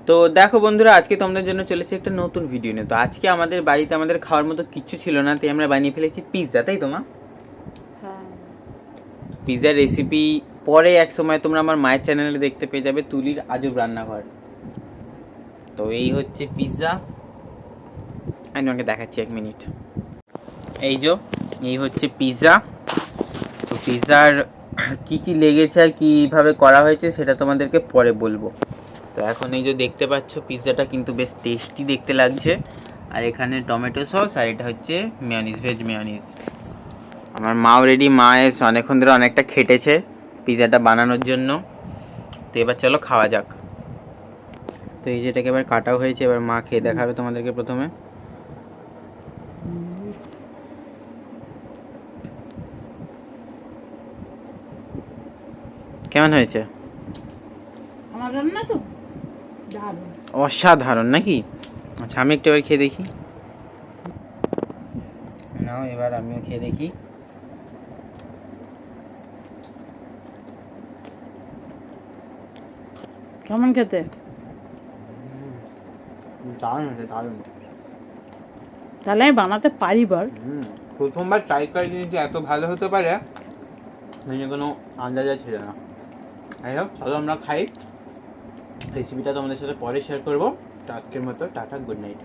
তো দেখো বন্ধুরা, আজকে তোমাদের জন্য চলেছে একটা নতুন ভিডিও নিয়ে। তো আজকে আমাদের বাড়িতে আমাদের খাওয়ার মতো কিচ্ছু ছিল না, তাই আমরা বানিয়ে ফেলেছি পিৎজা, তাই তো মা? হ্যাঁ। পিৎজার রেসিপি পরে এক সময় তোমরা আমার মায়ের চ্যানেলে দেখতে পেয়ে যাবে, তুলির আজব রান্নাঘর। তো এই হচ্ছে পিৎজা, আমি তোমাকে দেখাচ্ছি, 1 মিনিট। এই হচ্ছে পিৎজা। তো পিৎজার কী কী লেগেছে আর কীভাবে করা হয়েছে সেটা তোমাদেরকে পরে বলবো। তো এখন এই যে দেখতে পাচ্ছ, পিৎজাটা কিন্তু বেশ টেস্টি দেখতে লাগছে। আর এখানে টমেটো সস, আর এটা হচ্ছে মেয়োনিজ, ভেজ মেয়োনিজ। আমার মাও রেডি, মা অনেকক্ষণ ধরে অনেকটা খেটেছে পিৎজাটা বানানোর জন্য। তো এবার চলো খাওয়া যাক। তো এই যেটাকে এবার কাটাও হয়েছে, এবার মা খেয়ে দেখাবে তোমাদেরকে প্রথমে। কেমন হয়েছে? আমার রান্না তো দারুণ, অসাধারণ নাকি? আচ্ছা, আমি একটু এবার খেয়ে দেখি। নাও, এবার আমিও খেয়ে দেখি। কেমন খেতে? দারুণ হয়েছে, দারুণ। তাহলে আমি বানাতে পারি বার। প্রথমবার ট্রাই করে জিনিস যে এত ভালো হতে পারে কোনো আন্দাজা ছিল না। যাই হোক, চলো আমরা খাই। রেসিপিটা তোমাদের সাথে পরে শেয়ার করবো। তো আজকের মতো টাটা, গুড নাইট।